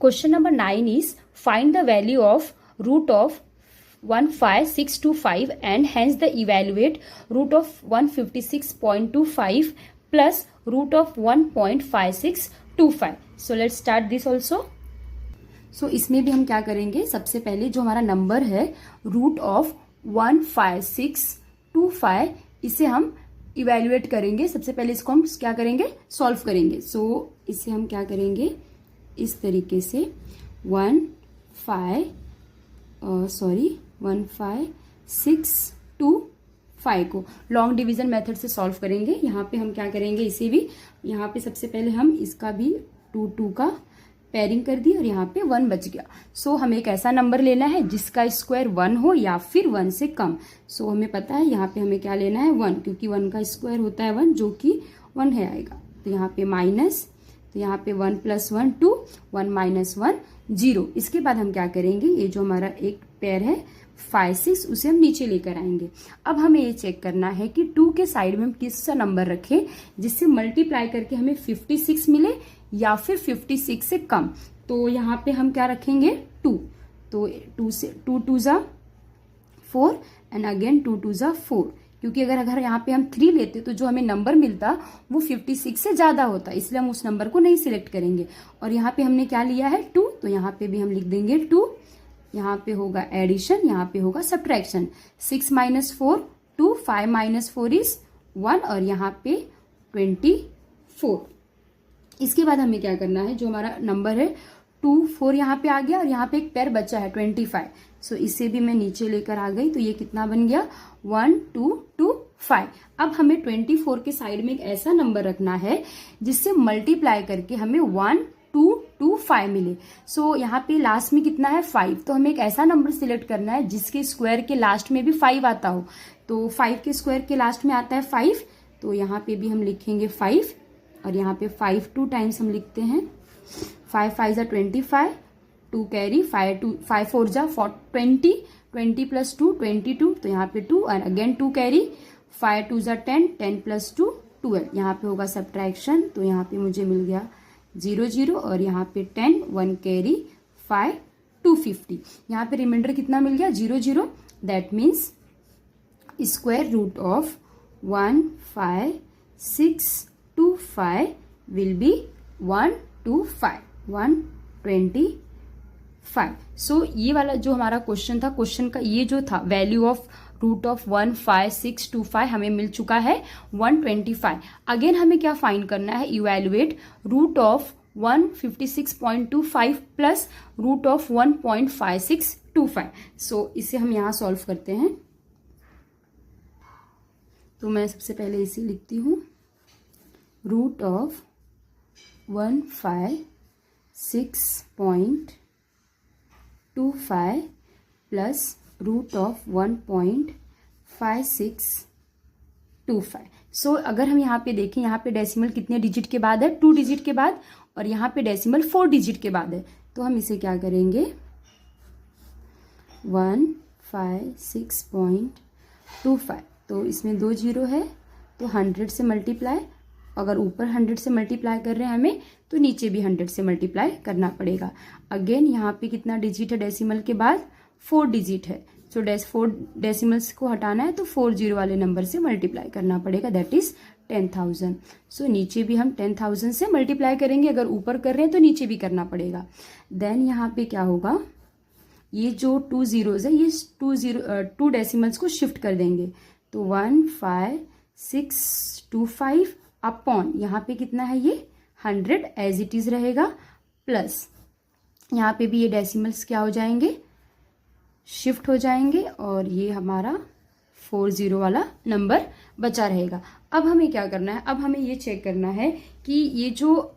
Question number 9 is find the value of root of 15625 and hence the evaluate root of 156.25 plus root of 1.5625. So let's start this also. So इसमें भी हम क्या करेंगे, सबसे पहले जो हमारा नंबर है रूट ऑफ 15625 इसे हम इवेल्युएट करेंगे. सबसे पहले इसको हम क्या करेंगे, सॉल्व करेंगे. सो इसे हम क्या करेंगे इस तरीके से 15625 को लॉन्ग डिवीजन मेथड से सॉल्व करेंगे. यहाँ पे हम क्या करेंगे, इसे भी यहाँ पे सबसे पहले हम इसका भी 2 का पेयरिंग कर दी और यहाँ पे 1 बच गया. सो हमें एक ऐसा नंबर लेना है जिसका स्क्वायर 1 हो या फिर 1 से कम. सो हमें पता है यहाँ पे हमें क्या लेना है 1, क्योंकि 1 का स्क्वायर होता है 1 जो कि 1 है आएगा. तो यहाँ पे माइनस, तो यहाँ पे 1 + 1 2, 1 - 1 0. इसके बाद हम क्या करेंगे, ये जो हमारा एक पेयर है 5 6 उसे हम नीचे लेकर आएंगे. अब हमें ये चेक करना है कि 2 के साइड में हम किस सा नंबर रखें जिससे मल्टीप्लाई करके हमें 56 मिले या फिर 56 से कम. तो यहाँ पे हम क्या रखेंगे 2. तो 2 से 2 2 ज़ा 4 एंड अगेन 2 2 ज़ा 4, क्योंकि अगर यहाँ पे हम 3 लेते तो जो हमें नंबर मिलता वो 56 से ज्यादा होता, इसलिए हम उस नंबर को नहीं सिलेक्ट करेंगे. और यहाँ पे हमने क्या लिया है 2, तो यहाँ पे भी हम लिख देंगे 2. यहाँ पे होगा एडिशन, यहाँ पे होगा सब्ट्रैक्शन. 6 - 4 2, 5 - 4 इज 1 और यहाँ पे 24. इसके बाद हमें क्या करना है, जो हमारा नंबर है 2 4 यहाँ पे आ गया और यहाँ पे एक पेयर बचा है 25. सो इसे भी मैं नीचे लेकर आ गई. तो ये कितना बन गया 1 2 2 5. अब हमें 24 के साइड में एक ऐसा नंबर रखना है जिससे मल्टीप्लाई करके हमें 1 2 2 5 मिले. सो यहाँ पे लास्ट में कितना है 5. तो हमें एक ऐसा नंबर सिलेक्ट करना है जिसके स्क्वायर के लास्ट में भी 5 आता हो. तो 5 के स्क्वायर के लास्ट में आता है 5, तो यहाँ पे भी हम लिखेंगे 5 और यहाँ पे 5 2 टाइम्स हम लिखते हैं. 5 5 = 25, 2 कैरी, 5 4 = 20, 20 + 2 22, तो यहाँ पे 2 और अगेन 2 कैरी, 5 2 = 10, 10 + 2 12. यहाँ पे होगा सब्ट्रैक्शन, तो यहाँ पे मुझे मिल गया 0 0 और यहाँ पे 10, 1 कैरी, 5 250. यहाँ पे रिमाइंडर कितना मिल गया 0 0. That means square root of 15625 will be 125 125. So ये वाला जो हमारा क्वेश्चन था, क्वेश्चन का ये जो था वैल्यू ऑफ रूट ऑफ 15625 हमें मिल चुका है 125. अगेन हमें क्या फाइंड करना है, evaluate root of 156.25 plus root of 1.5625. So इसे हम यहाँ सॉल्व करते हैं. तो मैं सबसे पहले इसे लिखती हूँ root of 156.25 plus root of 1.5625. So अगर हम यहाँ पे देखें, यहाँ पे डेसिमल कितने डिजिट के बाद है 2 डिजिट के बाद, और यहाँ पे डेसिमल 4 डिजिट के बाद है. तो हम इसे क्या करेंगे 156.25, तो इसमें 2 0 है तो 100 से मल्टीप्लाई. अगर ऊपर 100 से मल्टीप्लाई कर रहे हैं हमें तो नीचे भी 100 से मल्टीप्लाई करना पड़ेगा. अगेन यहाँ पे कितना डिजिट है डेसिमल के बाद 4 डिजिट है. सो 4 डेसिमल्स को हटाना है तो 4 0 वाले नंबर से मल्टीप्लाई करना पड़ेगा, दैट इज 10,000. सो नीचे भी हम 10,000 से मल्टीप्लाई करेंगे. अगर ऊपर कर रहे हैं तो नीचे भी करना पड़ेगा. देन यहाँ पे क्या होगा, ये जो 2 zeros है ये 2 डेसिमल्स को शिफ्ट कर देंगे. तो 15625 अपॉन यहाँ पे कितना है ये 100 एज इट इज रहेगा, प्लस यहाँ पे भी ये डेसिमल्स क्या हो जाएंगे शिफ्ट हो जाएंगे और ये हमारा 40 वाला नंबर बचा रहेगा. अब हमें क्या करना है, अब हमें ये चेक करना है कि ये जो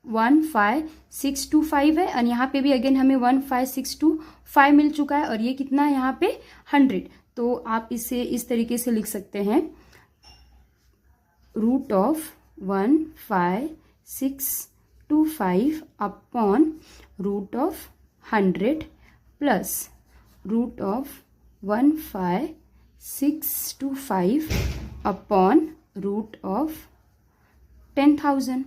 15625 है और यहाँ पे भी अगेन हमें 15625 मिल चुका है और ये कितना है यहाँ पे 100. तो आप इसे इस तरीके से लिख सकते हैं root of 15625 upon root of 100 plus root of 15625 upon root of 10,000.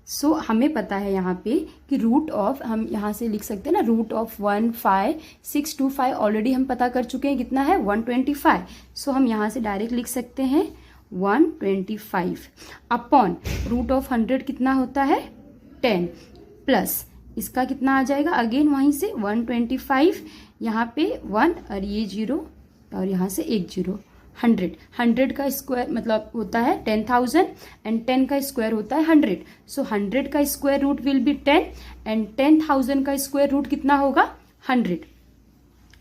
So हमें पता है यहाँ पे कि रूट ऑफ, हम यहाँ से लिख सकते हैं ना, रूट ऑफ 15625 ऑलरेडी हम पता कर चुके हैं कितना है 125। सो हम यहाँ से डायरेक्ट लिख सकते हैं 125 अपॉन रूट ऑफ 100 कितना होता है 10 प्लस इसका कितना आ जाएगा अगेन वहीं से 125, यहाँ पे 1 और ये 0 और यहाँ से एक 0। 100 का स्क्वायर मतलब होता है 10,000 एंड 10 का स्क्वायर होता है 100। सो 100 का square root will be 10 and 10,000 का स्क्वायर रूट कितना होगा 100।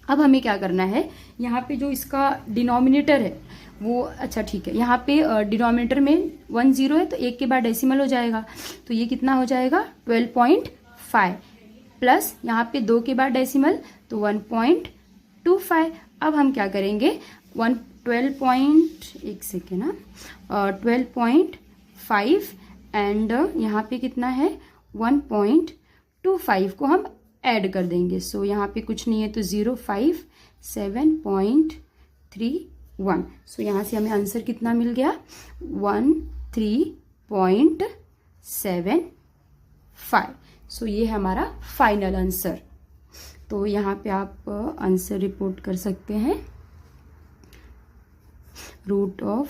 अब हमें क्या करना है, यहाँ पे जो इसका डिनोमिनेटर है वो, अच्छा ठीक है, यहाँ पे डिनोमिनेटर में 1 0 है तो एक के बाद डेसिमल हो जाएगा, तो ये कितना हो जाएगा 12.5 प्लस यहाँ पे 2 के बाद डेसिमल तो 1.25। अब हम क्या करेंगे 12.5 एंड यहाँ पे कितना है 1.25 को हम ऐड कर देंगे। सो यहाँ पे कुछ नहीं है तो 057.31। सो यहाँ से हमें आंसर कितना मिल गया 13.75। सो ये है हमारा फाइनल आंसर। तो यहाँ पे आप आंसर रिपोर्ट कर सकते हैं, root of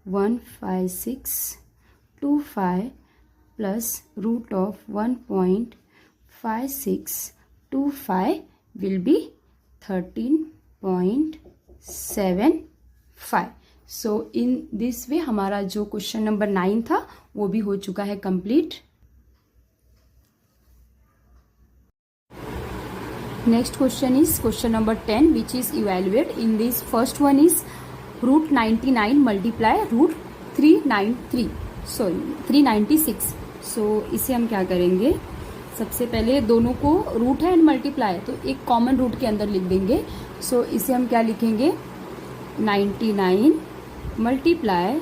15625 plus root of 1.5625 will be 13.75। So in this way हमारा जो क्वेश्चन नंबर 9 था वो भी हो चुका है complete. Next question is question number 10, which is evaluate. In this first one is root 99 multiply root 396. So इसे हम क्या करेंगे, सबसे पहले दोनों को रूट है एंड मल्टीप्लाई है तो एक कॉमन रूट के अंदर लिख देंगे। सो इसे हम क्या लिखेंगे 99 मल्टीप्लाई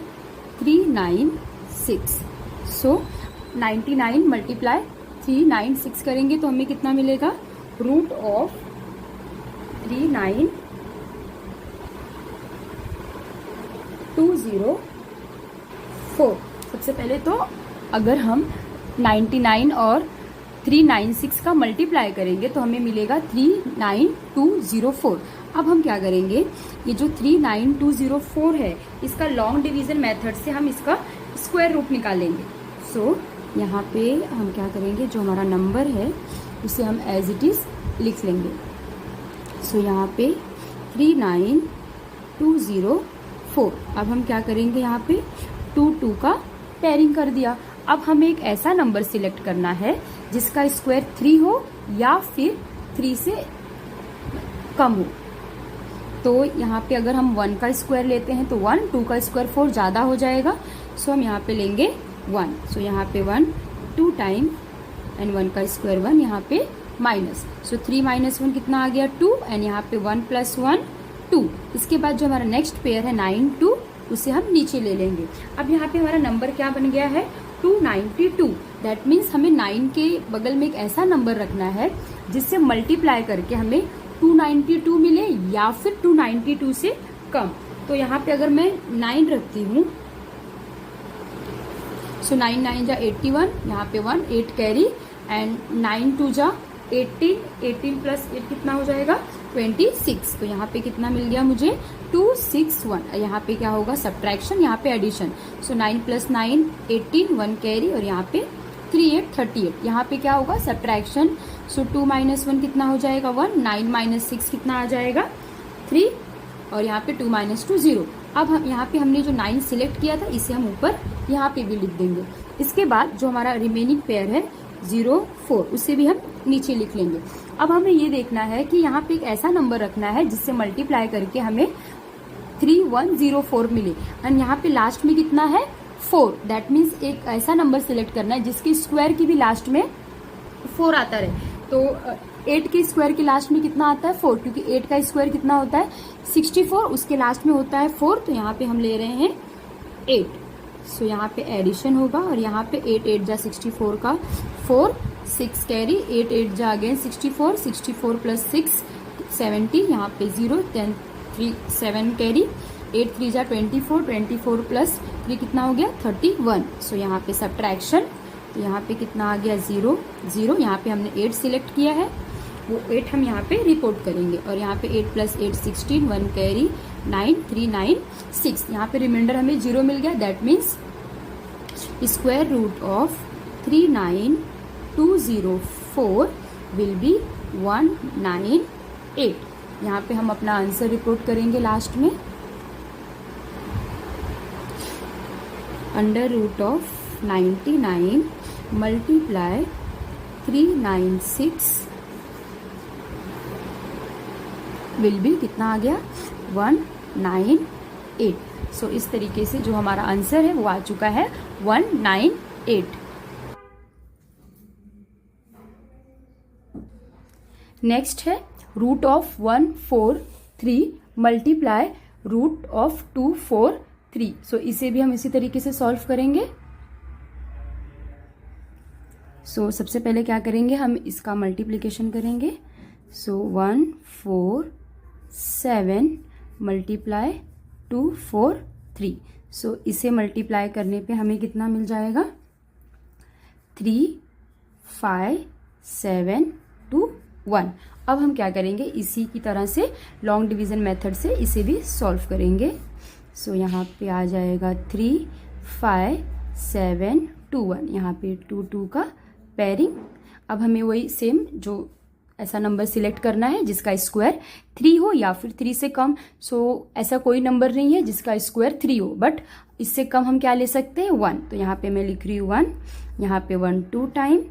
396। सो 99 मल्टीप्लाई 396 करेंगे तो हमें कितना मिलेगा, रूट ऑफ 39204। सबसे पहले तो अगर हम 99 और 396 का मल्टीप्लाई करेंगे तो हमें मिलेगा 39204। अब हम क्या करेंगे, ये जो 39204 है इसका लॉन्ग डिवीजन मेथड से हम इसका स्क्वायर रूट निकालेंगे। सो यहाँ पे हम क्या करेंगे, जो हमारा नंबर है उसे हम एज इट इज लिख लेंगे। सो यहाँ पे 39204। अब हम क्या करेंगे, यहाँ पे 2 का पेयरिंग कर दिया। अब हमें एक ऐसा नंबर सिलेक्ट करना है जिसका स्क्वायर 3 हो या फिर 3 से कम हो। तो यहाँ पे अगर हम 1 का स्क्वायर लेते हैं तो 1, 2 का स्क्वायर 4 ज़्यादा हो जाएगा। सो हम यहाँ पे लेंगे 1। सो यहाँ पे 1 2 टाइम एंड 1 का स्क्वायर 1, यहाँ पे माइनस। सो 3 माइनस 1 कितना आ गया 2 एंड यहाँ पे 1 प्लस 1 2। इसके बाद जो हमारा नेक्स्ट पेयर है 9 2, उसे हम नीचे ले लेंगे। अब यहाँ पे हमारा नंबर क्या बन गया है 292। दैट मीन्स हमें 9 के बगल में एक ऐसा नंबर रखना है जिससे मल्टीप्लाई करके हमें 292 मिले या फिर 292 से कम। तो यहाँ पे अगर मैं 9 रखती हूँ, सो 9 9 जा 81, यहाँ पे 1 8 कैरी एंड 9 2 जा 18, 18 प्लस 8 कितना हो जाएगा 26। तो यहाँ पे कितना मिल गया मुझे 261। यहाँ पे क्या होगा सब्ट्रैक्शन, यहाँ पे एडिशन। सो 9 प्लस 9 18, 1 कैरी और यहाँ पे 3 8 38। यहाँ पे क्या होगा सब्ट्रैक्शन। सो 2 माइनस 1 कितना हो जाएगा 1, 9 माइनस 6 कितना आ जाएगा 3 और यहाँ पे 2 माइनस 2 0। अब हम यहाँ पे हमने जो 9 सिलेक्ट किया था इसे हम ऊपर यहाँ पे भी लिख देंगे। इसके बाद जो हमारा रिमेनिंग पेयर है 0 4, उसे भी हम नीचे लिख लेंगे। अब हमें ये देखना है कि यहाँ पे एक ऐसा नंबर रखना है जिससे मल्टीप्लाई करके हमें 3104 मिले एंड यहाँ पे लास्ट में कितना है 4। दैट मीन्स एक ऐसा नंबर सिलेक्ट करना है जिसके स्क्वायर की भी लास्ट में 4 आता रहे। तो 8 के स्क्वायर के लास्ट में कितना आता है 4, क्योंकि 8 का स्क्वायर कितना होता है 64, उसके लास्ट में होता है 4। तो यहाँ पे हम ले रहे हैं 8। सो यहाँ पे एडिशन होगा और यहाँ पे 8 8 जा 64 का 4, 6 कैरी 8 8 जा अगेन 64, 64 प्लस 6 70, यहाँ पे 0 10 3 7 कैरी 8 3 जा 24, 24 प्लस 3 कितना हो गया 31। सो यहाँ पे सब्ट्रैक्शन तो यहाँ पे कितना आ गया 0 0। यहाँ पे हमने 8 सिलेक्ट किया है, वो 8 हम यहाँ पे रिपोर्ट करेंगे। और यहाँ पे 8 + 8 16, 1 कैरी 9 3 9 6। यहाँ पे रिमाइंडर हमें 0 मिल गया। That means square root of 39204 will be 198। यहाँ पे हम अपना आंसर रिपोर्ट करेंगे लास्ट में। Under root of 99 multiply 396 will be कितना आ गया 198। सो इस तरीके से जो हमारा आंसर है वो आ चुका है 198। नेक्स्ट है root of 143 multiply root of 243। So इसे भी हम इसी तरीके से सॉल्व करेंगे। सो सबसे पहले क्या करेंगे, हम इसका मल्टीप्लिकेशन करेंगे। सो 147 मल्टीप्लाई 243। सो इसे मल्टीप्लाई करने पे हमें कितना मिल जाएगा 35721। अब हम क्या करेंगे, इसी की तरह से लॉन्ग डिवीजन मेथड से इसे भी सॉल्व करेंगे। सो यहाँ पे आ जाएगा 35721। यहाँ पे 2 2 का पेयरिंग। अब हमें वही सेम जो ऐसा नंबर सिलेक्ट करना है जिसका स्क्वायर 3 हो या फिर 3 से कम। सो ऐसा कोई नंबर नहीं है जिसका स्क्वायर 3 हो, बट इससे कम हम क्या ले सकते हैं 1। तो यहाँ पे मैं लिख रही हूँ 1, यहाँ पे 1 2 टाइम,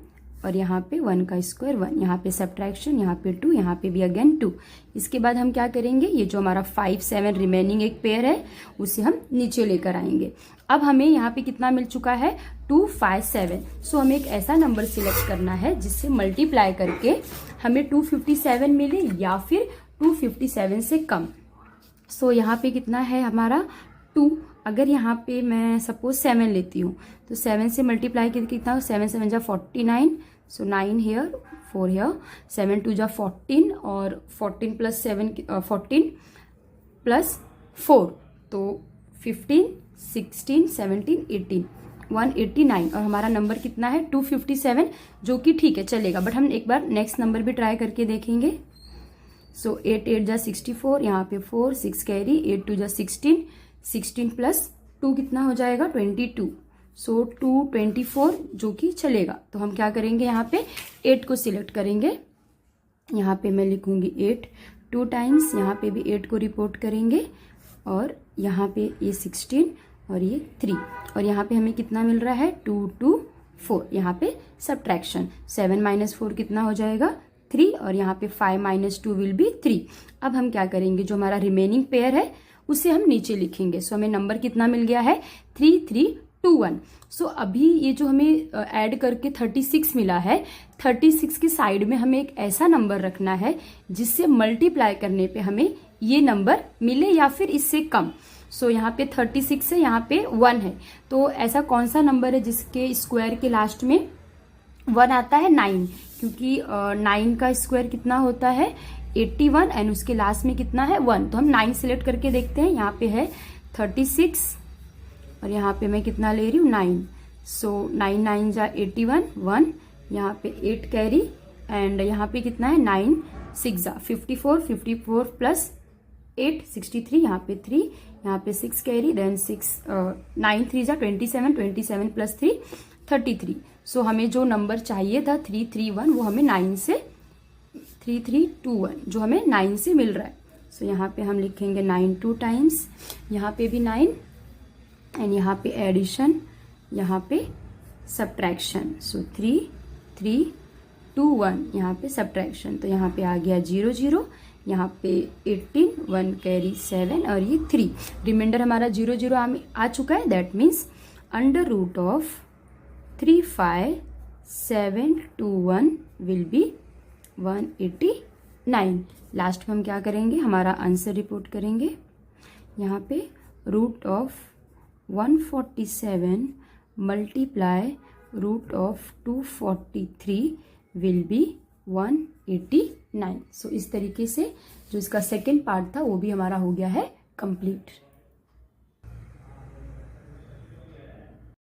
और यहाँ पे 1 का स्क्वायर 1। यहाँ पे सब्ट्रैक्शन, यहाँ पे 2, यहाँ पे भी अगेन 2। इसके बाद हम क्या करेंगे, ये जो हमारा 5 7 रिमेनिंग एक पेयर है उसे हम नीचे लेकर आएंगे। अब हमें यहाँ पे कितना मिल चुका है 257। सो हमें एक ऐसा नंबर सिलेक्ट करना है जिससे मल्टीप्लाई करके हमें 257 मिले या फिर 257 से कम। सो यहाँ पे कितना है हमारा 2। अगर यहाँ पे मैं सपोज 7 लेती हूँ तो 7 से मल्टीप्लाई करके कितना 7 7 जा 49। सो 9 हेयर 4 हेयर 7 2 जा 14 और 14 + 7 14 + 4 तो 15 16 17 18 189। और हमारा नंबर कितना है 257, जो कि ठीक है चलेगा। बट हम एक बार नेक्स्ट नंबर भी ट्राई करके देखेंगे। सो 8 8 जा 64, यहाँ पे 4 6 कैरी 8 2 जा 16 16 + 2 कितना हो जाएगा 22। सो 224 जो कि चलेगा। तो हम क्या करेंगे, यहाँ पे 8 को सिलेक्ट करेंगे। यहाँ पे मैं लिखूंगी 8 2 टाइम्स, यहाँ पे भी 8 को रिपोर्ट करेंगे। और यहाँ पे ये 16 और ये 3, और यहाँ पे हमें कितना मिल रहा है 2 2 4। यहाँ पे सब्ट्रैक्शन 7 - 4 कितना हो जाएगा 3, और यहाँ पे 5 - 2 विल बी 3। अब हम क्या करेंगे, जो हमारा रिमेनिंग पेयर है उसे हम नीचे लिखेंगे। सो हमें नंबर कितना मिल गया है 3321। सो अभी ये जो हमें ऐड करके 36 मिला है, 36 की साइड में हमें एक ऐसा नंबर रखना है जिससे मल्टीप्लाई करने पे हमें ये नंबर मिले या फिर इससे कम। सो यहाँ पे 36 है, यहाँ पे 1 है। तो ऐसा कौन सा नंबर है जिसके स्क्वायर के लास्ट में 1 आता है 9, क्योंकि 9 का स्क्वायर कितना होता है 81 एंड उसके लास्ट में कितना है 1। तो हम 9 सिलेक्ट करके देखते हैं। यहाँ पे है 36 और यहाँ पे मैं कितना ले रही हूँ 9। सो 9 9 जा 81 1, यहाँ पे 8 कैरी एंड यहाँ पे कितना है 9 6 जा 54 54 + 8 63, यहाँ पे 3, यहाँ पे 6 कैरी देन 9 3 जा 27 27 + 3 33। सो हमें जो नंबर चाहिए था 331 वो हमें 9 से 3321 जो हमें 9 से मिल रहा है। सो यहाँ पे हम लिखेंगे 9 2 टाइम्स, यहाँ पे भी 9 एंड यहाँ पे एडिशन, यहाँ पे सब्ट्रैक्शन। सो 3 3 2 1, यहाँ पे सब्ट्रैक्शन। तो यहाँ पे आ गया 0 0, यहाँ पे 18 1 कैरी 7 और ये 3। रिमाइंडर हमारा 0 0 आ चुका है। That means under root of 35721 will be 189। Last में हम क्या करेंगे, हमारा आंसर रिपोर्ट करेंगे। यहाँ पे root of 147 multiply root of 243 will be 189। So इस तरीके से जो इसका सेकेंड पार्ट था वो भी हमारा हो गया है कंप्लीट।